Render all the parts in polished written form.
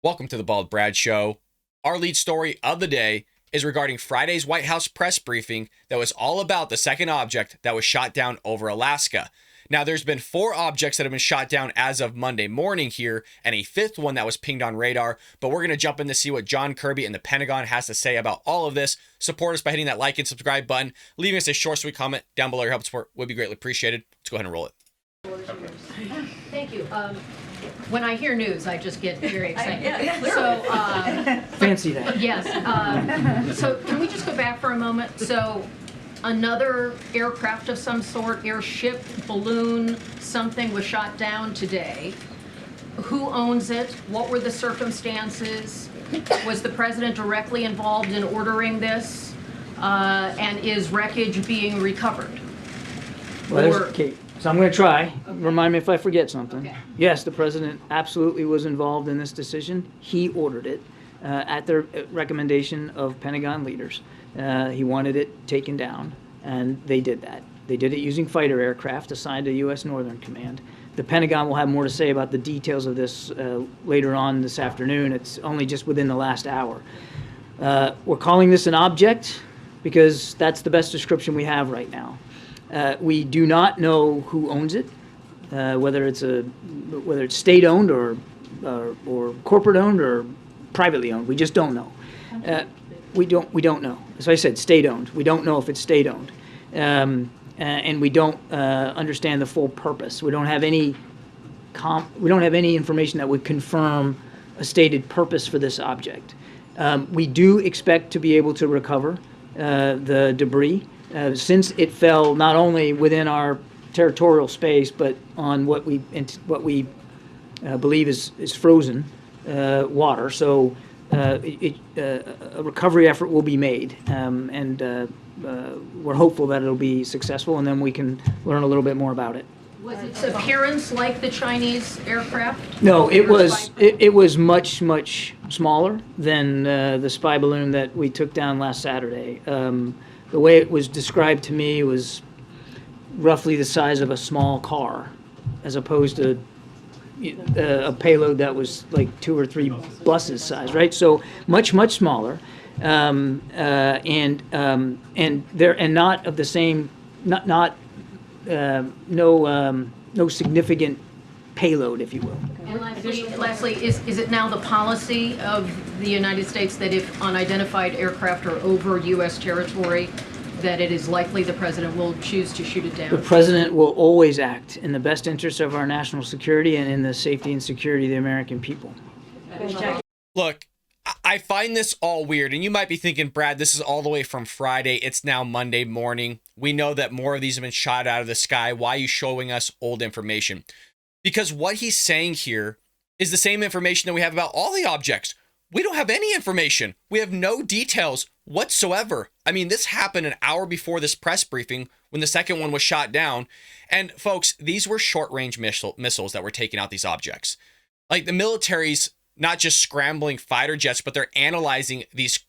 Welcome to the Bald Brad Show. Our lead story of the day is regarding Friday's White House press briefing that was all about the second object that was shot down over Alaska. Now, there's been 4 objects that have been shot down as of Monday morning here, and a 5th one that was pinged on radar. But we're going to jump in to see what John Kirby and the Pentagon has to say about all of this. Support us by hitting that like and subscribe button. Leaving us a short, sweet comment down below. Your help support would be greatly appreciated. Let's go ahead and roll it. Thank you. When I hear news, I just get very excited. Fancy that. Yes. So can we just go back for a moment? So another aircraft of some sort, airship, balloon, something was shot down today. Who owns it? What were the circumstances? Was the president directly involved in ordering this? And is wreckage being recovered? Well, Or- okay, so I'm going to try. Remind me if I forget something. Okay. Yes, the president absolutely was involved in this decision. He ordered it at the recommendation of Pentagon leaders. He wanted it taken down, and they did that. They did it using fighter aircraft assigned to U.S. Northern Command. The Pentagon will have more to say about the details of this later on this afternoon. It's only just within the last hour. We're calling this an object because that's the best description we have right now. We do not know who owns it, whether it's state-owned or corporate-owned or privately owned. We just don't know. We don't know. As I said, state-owned. We don't know if it's state-owned, and we don't understand the full purpose. We don't have any information that would confirm a stated purpose for this object. We do expect to be able to recover the debris. Since it fell not only within our territorial space, but on what we believe is frozen water, so a recovery effort will be made, and we're hopeful that it'll be successful, and then we can learn a little bit more about it. Was its appearance like the Chinese aircraft? No, it was much smaller than the spy balloon that we took down last Saturday. The way it was described to me was roughly the size of a small car, as opposed to a payload that was like 2 or 3 buses size, right? So much smaller, and not of the same, no significant payload, if you will. And lastly, is it now the policy of the United States that if unidentified aircraft are over U.S. territory, that it is likely the president will choose to shoot it down? The president will always act in the best interest of our national security and in the safety and security of the American people. Look, I find this all weird, and you might be thinking, Brad, this is all the way from Friday. It's now Monday morning. We know that more of these have been shot out of the sky. Why are you showing us old information? Because what he's saying here is the same information that we have about all the objects. We don't have any information. We have no details whatsoever. I mean, this happened an hour before this press briefing when the second one was shot down. And folks, these were short-range missiles that were taking out these objects. Like, the military's not just scrambling fighter jets, but they're analyzing these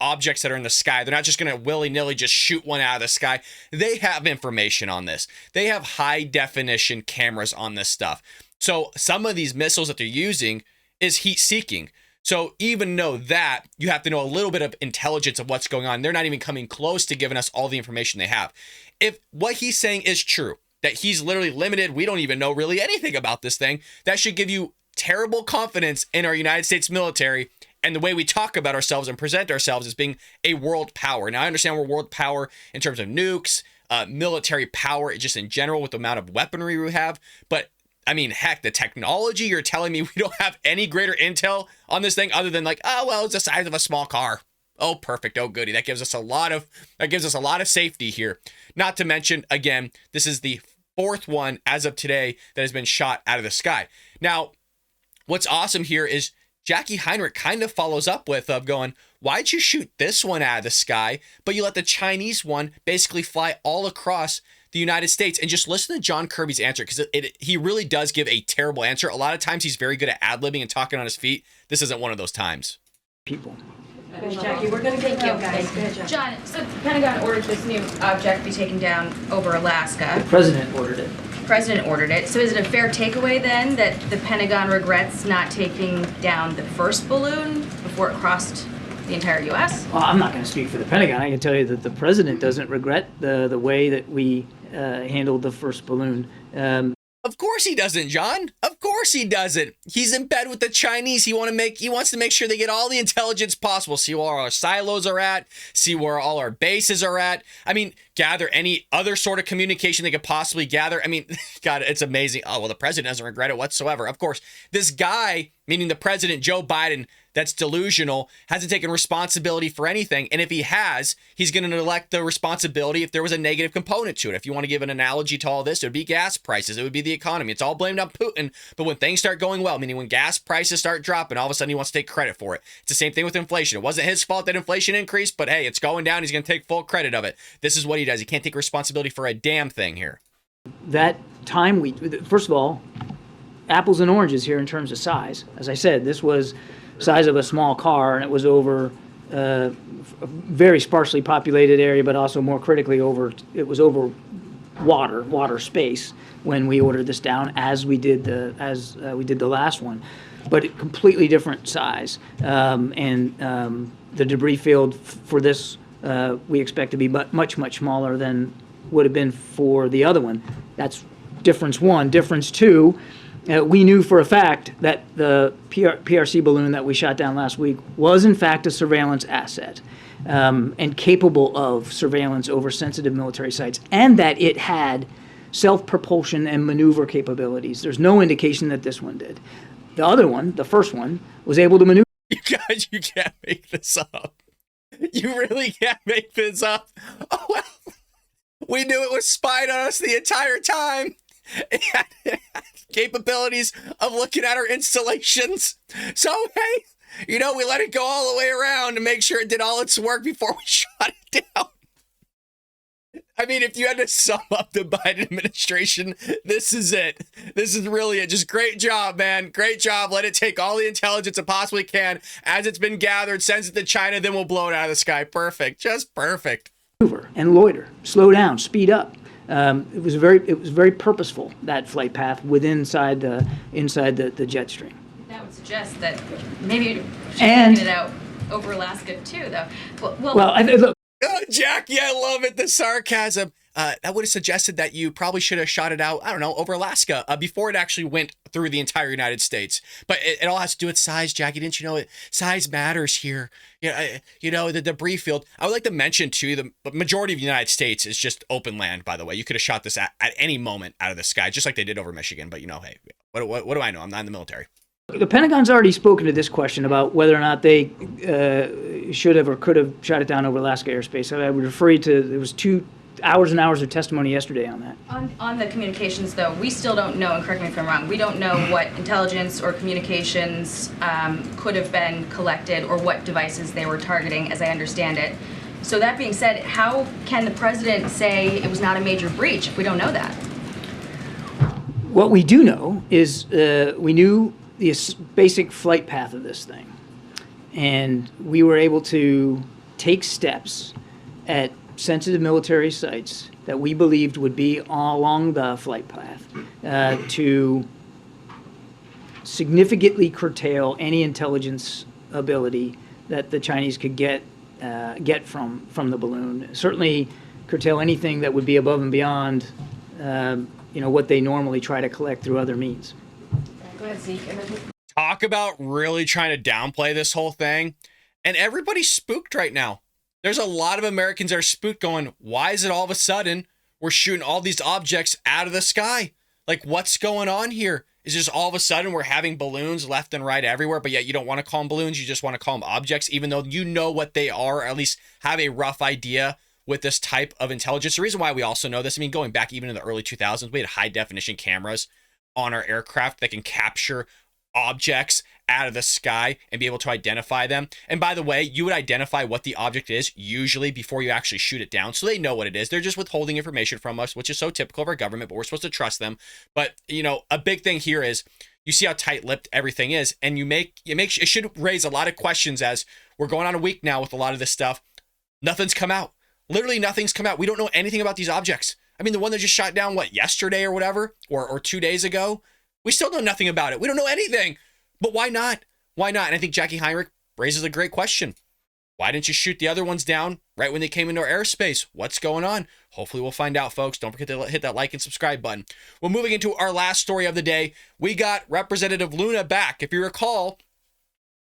objects that are in the sky. They're not just going to willy-nilly just shoot one out of the sky. They have information on this. They have high-definition cameras on this stuff. So some of these missiles that they're using is heat-seeking. So even though that, you have to know a little bit of intelligence of what's going on. They're not even coming close to giving us all the information they have. If what he's saying is true, that he's literally limited, we don't even know really anything about this thing, that should give you terrible confidence in our United States military and the way we talk about ourselves and present ourselves as being a world power. Now, I understand we're world power in terms of nukes, military power, just in general with the amount of weaponry we have. But, I mean, heck, the technology, you're telling me we don't have any greater intel on this thing other than like, oh, well, it's the size of a small car. Oh, perfect. Oh, goody. That gives us a lot of safety here. Not to mention, again, this is the 4th one as of today that has been shot out of the sky. Now, what's awesome here is Jackie Heinrich kind of follows up with going, why'd you shoot this one out of the sky, but you let the Chinese one basically fly all across the United States? And just listen to John Kirby's answer, because he really does give a terrible answer. A lot of times he's very good at ad-libbing and talking on his feet. This isn't one of those times. People. Jackie, we're going to get you guys. John, so the Pentagon ordered this new object be taken down over Alaska. The president ordered it. president ordered it. So is it a fair takeaway then that the Pentagon regrets not taking down the first balloon before it crossed the entire U.S.? Well, I'm not going to speak for the Pentagon. I can tell you that the president doesn't regret the way that we handled the first balloon. Of course he doesn't, John. Of course he doesn't. He's in bed with the Chinese. He wants to make sure they get all the intelligence possible. See where our silos are at. See where all our bases are at. I mean, gather any other sort of communication they could possibly gather. I mean, God, it's amazing. Oh, well, the president doesn't regret it whatsoever. Of course, this guy, meaning the president, Joe Biden, that's delusional, hasn't taken responsibility for anything. And if he has, he's going to neglect the responsibility if there was a negative component to it. If you want to give an analogy to all this, it would be gas prices. It would be the economy. It's all blamed on Putin. But when things start going well, meaning when gas prices start dropping, all of a sudden he wants to take credit for it. It's the same thing with inflation. It wasn't his fault that inflation increased, but hey, it's going down. He's going to take full credit of it. This is what he does. He can't take responsibility for a damn thing here. That time first of all, apples and oranges here in terms of size. As I said, this was size of a small car, and it was over a very sparsely populated area, but also more critically it was over water space when we ordered this down, as we did the last one, but completely different size. And the debris field for this we expect to be much smaller than would have been for the other one. That's difference one. Difference two. We knew for a fact that the PRC balloon that we shot down last week was in fact a surveillance asset and capable of surveillance over sensitive military sites, and that it had self-propulsion and maneuver capabilities. There's no indication that this one did. The other one, the first one, was able to maneuver. You guys, you can't make this up. You really can't make this up. Oh, well, we knew it was spied on us the entire time. It had capabilities of looking at our installations. So, hey, we let it go all the way around to make sure it did all its work before we shot it down. I mean, if you had to sum up the Biden administration, this is it. This is really it. Just great job, man. Great job. Let it take all the intelligence it possibly can as it's been gathered, sends it to China, then we'll blow it out of the sky. Perfect. Just perfect. Maneuver and loiter, slow down, speed up. It was very purposeful, that flight path inside the jet stream. That would suggest that maybe you should And- get it out over Alaska too, though. Look, Oh, Jackie, I love it. The sarcasm. That would have suggested that you probably should have shot it out, I don't know, over Alaska before it actually went through the entire United States. But it all has to do with size, Jackie. Didn't you know it? Size matters here. The debris field. I would like to mention, too, the majority of the United States is just open land, by the way. You could have shot this at any moment out of the sky, just like they did over Michigan. But, hey, what do I know? I'm not in the military. the Pentagon's already spoken to this question about whether or not they should have or could have shot it down over Alaska airspace. I would refer you to, there was 2 hours and hours of testimony yesterday on that. On the communications, though, we still don't know, and correct me if I'm wrong, we don't know what intelligence or communications could have been collected or what devices they were targeting, as I understand it. So that being said, how can the president say it was not a major breach if we don't know that? What we do know is we knew the basic flight path of this thing, and we were able to take steps at sensitive military sites that we believed would be along the flight path to significantly curtail any intelligence ability that the Chinese could get from the balloon. Certainly curtail anything that would be above and beyond what they normally try to collect through other means. Go ahead, Zeke. Talk about really trying to downplay this whole thing. And everybody's spooked right now. There's a lot of Americans that are spooked going, why is it all of a sudden we're shooting all these objects out of the sky? Like, what's going on here? Is just all of a sudden we're having balloons left and right everywhere, but yet you don't want to call them balloons. You just want to call them objects, even though you know what they are, or at least have a rough idea with this type of intelligence. The reason why we also know this, I mean, going back even in the early 2000s, we had high definition cameras on our aircraft that can capture objects out of the sky and be able to identify them. And by the way, you would identify what the object is usually before you actually shoot it down. So they know what it is. They're just withholding information from us, which is so typical of our government, but we're supposed to trust them. But, a big thing here is you see how tight-lipped everything is, and it should raise a lot of questions as we're going on a week now with a lot of this stuff. Nothing's come out. Literally nothing's come out. We don't know anything about these objects. I mean, the one that just shot down, yesterday or whatever, or 2 days ago? We still know nothing about it. We don't know anything. But why not? Why not? And I think Jackie Heinrich raises a great question. Why didn't you shoot the other ones down right when they came into our airspace? What's going on? Hopefully we'll find out, folks. Don't forget to hit that like and subscribe button. Well, moving into our last story of the day, we got Representative Luna back. If you recall,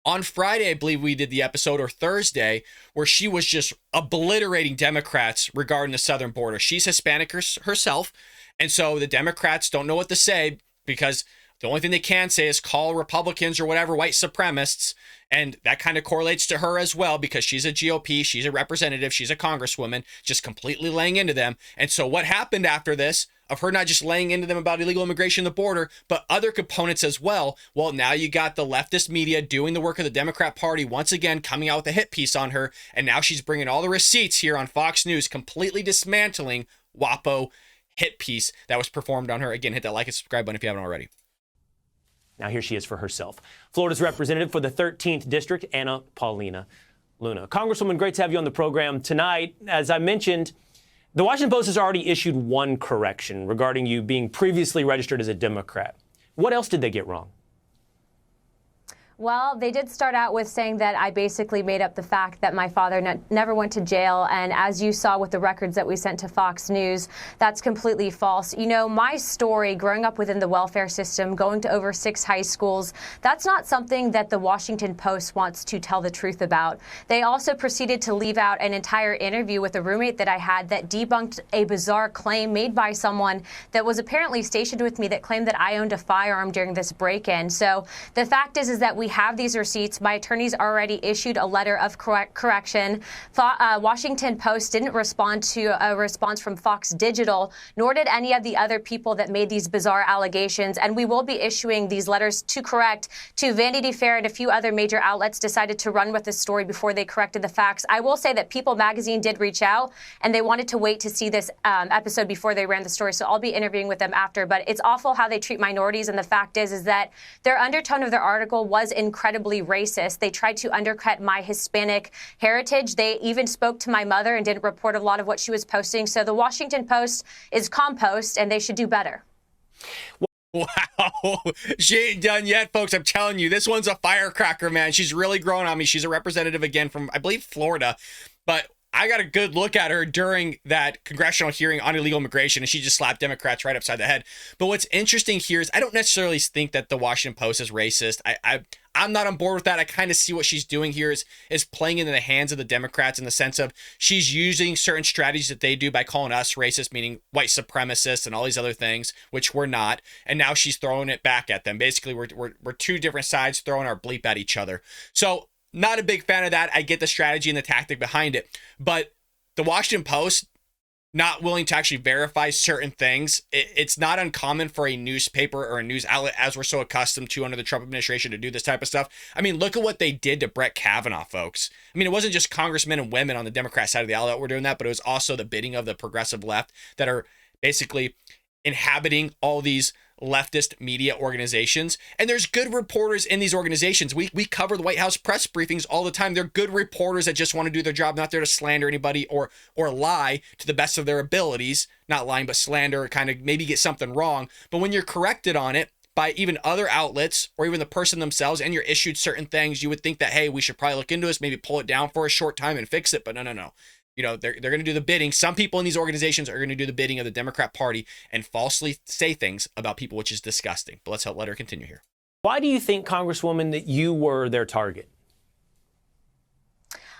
on Friday, I believe we did the episode, or Thursday, where she was just obliterating Democrats regarding the southern border. She's Hispanic herself, and so the Democrats don't know what to say because the only thing they can say is call Republicans or whatever white supremacists, and that kind of correlates to her as well because she's a GOP, she's a representative, she's a congresswoman, just completely laying into them. And so what happened after this, of her not just laying into them about illegal immigration at the border, but other components as well, well, now you got the leftist media doing the work of the Democrat Party once again, coming out with a hit piece on her, and now she's bringing all the receipts here on Fox News, completely dismantling WAPO hit piece that was performed on her. Again, hit that like and subscribe button if you haven't already. Now here she is for herself. Florida's representative for the 13th District, Anna Paulina Luna. Congresswoman, great to have you on the program tonight. As I mentioned, the Washington Post has already issued one correction regarding you being previously registered as a Democrat. What else did they get wrong? Well, they did start out with saying that I basically made up the fact that my father never went to jail. And as you saw with the records that we sent to Fox News, that's completely false. You know, my story growing up within the welfare system, going to over 6 high schools, that's not something that the Washington Post wants to tell the truth about. They also proceeded to leave out an entire interview with a roommate that I had that debunked a bizarre claim made by someone that was apparently stationed with me that claimed that I owned a firearm during this break-in. So the fact is that we have these receipts. My attorneys already issued a letter of correction. Washington Post didn't respond to a response from Fox Digital, nor did any of the other people that made these bizarre allegations. And we will be issuing these letters to correct to Vanity Fair, and a few other major outlets decided to run with this story before they corrected the facts. I will say that People magazine did reach out, and they wanted to wait to see this episode before they ran the story. So I'll be interviewing with them after. But it's awful how they treat minorities. And the fact is that their undertone of their article was incredibly racist. They tried to undercut my Hispanic heritage. They even spoke to my mother and didn't report a lot of what she was posting. So the Washington Post is compost, and they should do better. Wow. She ain't done yet, folks. I'm telling you, this one's a firecracker, man. She's really growing on me. She's a representative again from, I believe, Florida. But I got a good look at her during that congressional hearing on illegal immigration, and she just slapped Democrats right upside the head. But what's interesting here is I don't necessarily think that the Washington Post is racist. I'm not on board with that. I kind of see what she's doing here is playing into the hands of the Democrats in the sense of she's using certain strategies that they do by calling us racist, meaning white supremacists and all these other things, which we're not. And now she's throwing it back at them. Basically, we're two different sides throwing our bleep at each other. So not a big fan of that. I get the strategy and the tactic behind it. But the Washington Post not willing to actually verify certain things. It's not uncommon for a newspaper or a news outlet, as we're so accustomed to under the Trump administration, to do this type of stuff. I mean, look at what they did to Brett Kavanaugh, folks. I mean, it wasn't just congressmen and women on the Democrat side of the aisle that were doing that, but it was also the bidding of the progressive left that are basically inhabiting all these leftist media organizations. And there's good reporters in these organizations. We cover the White House press briefings all the time. They're good reporters that just want to do their job, not there to slander anybody or lie to the best of their abilities. Not lying, but slander, kind of maybe get something wrong. But when you're corrected on it by even other outlets or even the person themselves, and you're issued certain things, you would think that, hey, we should probably look into this, maybe pull it down for a short time and fix it. But no. You know, they're going to do the bidding. Some people in these organizations are going to do the bidding of the Democrat Party and falsely say things about people, which is disgusting. But let her continue here. Why do you think, Congresswoman, that you were their target?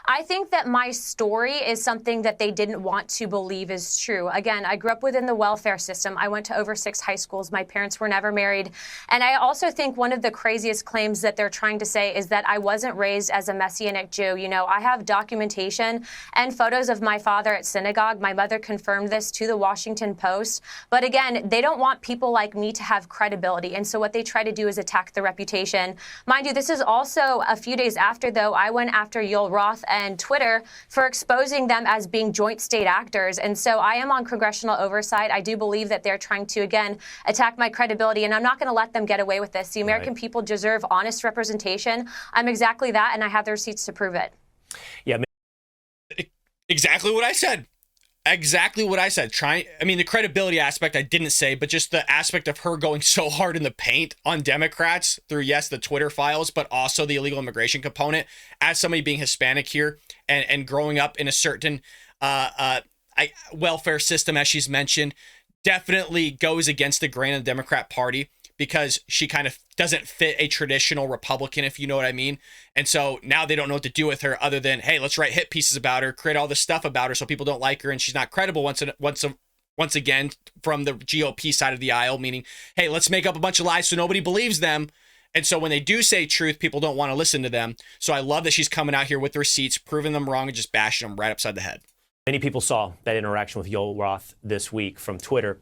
I think that my story is something that they didn't want to believe is true. Again, I grew up within the welfare system. I went to over 6 high schools. My parents were never married. And I also think one of the craziest claims that they're trying to say is that I wasn't raised as a Messianic Jew. You know, I have documentation and photos of my father at synagogue. My mother confirmed this to the Washington Post. But again, they don't want people like me to have credibility. And so what they try to do is attack the reputation. Mind you, this is also a few days after, though, I went after Yoel Roth and Twitter for exposing them as being joint state actors. And so I am on congressional oversight. I do believe that they're trying to, again, attack my credibility, and I'm not going to let them get away with this. The American people deserve honest representation. I'm exactly that, and I have the receipts to prove it. Yeah. Exactly what I said. Exactly what I said. The credibility aspect I didn't say, but just the aspect of her going so hard in the paint on Democrats through, yes, the Twitter files, but also the illegal immigration component. As somebody being Hispanic here and growing up in a certain welfare system, as she's mentioned, definitely goes against the grain of the Democrat Party, because she kind of doesn't fit a traditional Republican, if you know what I mean. And so now they don't know what to do with her other than, hey, let's write hit pieces about her, create all this stuff about her so people don't like her and she's not credible once again from the GOP side of the aisle, meaning, hey, let's make up a bunch of lies so nobody believes them. And so when they do say truth, people don't want to listen to them. So I love that she's coming out here with receipts, proving them wrong and just bashing them right upside the head. Many people saw that interaction with Yoel Roth this week from Twitter.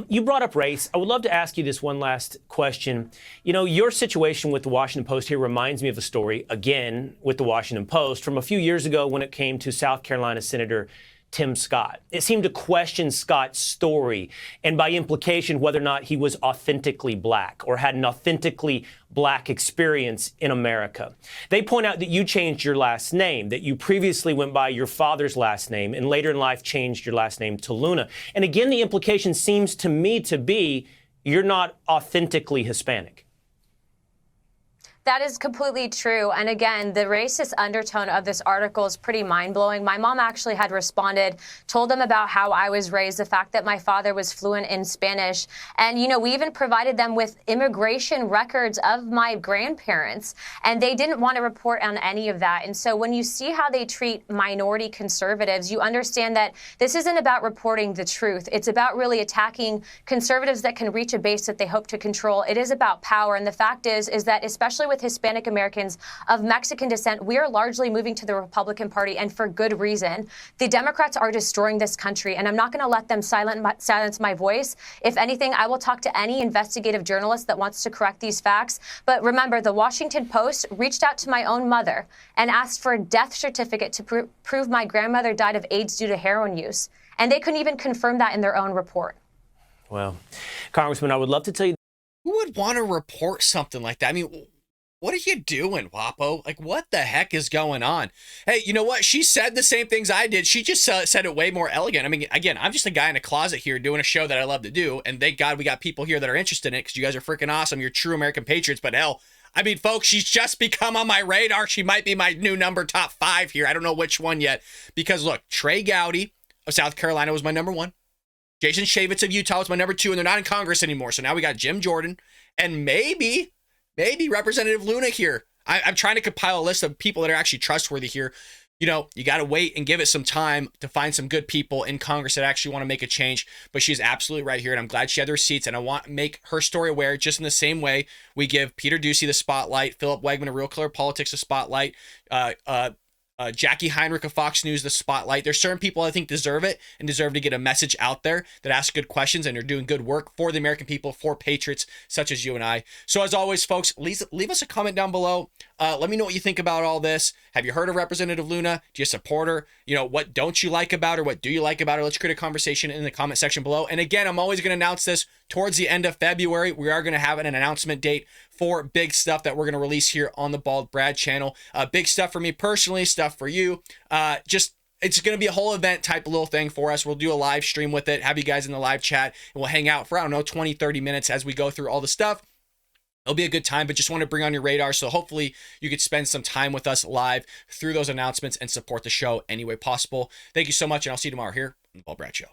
You brought up race. I would love to ask you this one last question. You know, your situation with the Washington Post here reminds me of a story, again, with the Washington Post from a few years ago when it came to South Carolina Senator Tim Scott. It seemed to question Scott's story and by implication whether or not he was authentically black or had an authentically black experience in America. They point out that you changed your last name, that you previously went by your father's last name and later in life changed your last name to Luna. And again, the implication seems to me to be you're not authentically Hispanic. That is completely true. And again, the racist undertone of this article is pretty mind-blowing. My mom actually had responded, told them about how I was raised, the fact that my father was fluent in Spanish. And, you know, we even provided them with immigration records of my grandparents, and they didn't want to report on any of that. And so when you see how they treat minority conservatives, you understand that this isn't about reporting the truth. It's about really attacking conservatives that can reach a base that they hope to control. It is about power. And the fact is that especially with Hispanic Americans of Mexican descent, we are largely moving to the Republican Party, and for good reason. The Democrats are destroying this country, and I'm not going to let them silence my voice. If anything, I will talk to any investigative journalist that wants to correct these facts. But remember, the Washington Post reached out to my own mother and asked for a death certificate to prove my grandmother died of AIDS due to heroin use. And they couldn't even confirm that in their own report. Well, Congressman, I would love to tell you. Who would want to report something like that? I mean, what are you doing, Wapo? Like, what the heck is going on? Hey, you know what? She said the same things I did. She just said it way more elegant. I mean, again, I'm just a guy in a closet here doing a show that I love to do. And thank God we got people here that are interested in it because you guys are freaking awesome. You're true American patriots. But hell, I mean, folks, she's just become on my radar. She might be my new number top 5 here. I don't know which one yet. Because look, Trey Gowdy of South Carolina was my number 1. Jason Chaffetz of Utah was my number 2. And they're not in Congress anymore. So now we got Jim Jordan and maybe Representative Luna here. I'm trying to compile a list of people that are actually trustworthy here. You know, you got to wait and give it some time to find some good people in Congress that actually want to make a change. But she's absolutely right here, and I'm glad she had the receipts. And I want to make her story aware, just in the same way we give Peter Doocy the spotlight, Philip Wegman of Real Color Politics the spotlight, Jackie Heinrich of Fox News the spotlight. There's certain people I think deserve it and deserve to get a message out there that ask good questions and are doing good work for the American people, for patriots such as you and I. So as always, folks, leave us a comment down below. Let me know what you think about all this. Have you heard of Representative Luna? Do you support her? You know, what don't you like about her? What do you like about her? Let's create a conversation in the comment section below. And again, I'm always going to announce this towards the end of February. We are going to have an announcement date for big stuff that we're going to release here on the Bald Brad channel. Big stuff for me personally, stuff for you. It's going to be a whole event type of little thing for us. We'll do a live stream with it, have you guys in the live chat, and we'll hang out for, 20, 30 minutes as we go through all the stuff. It'll be a good time, but just want to bring on your radar. So hopefully you could spend some time with us live through those announcements and support the show any way possible. Thank you so much, and I'll see you tomorrow here on the Bald Brad Show.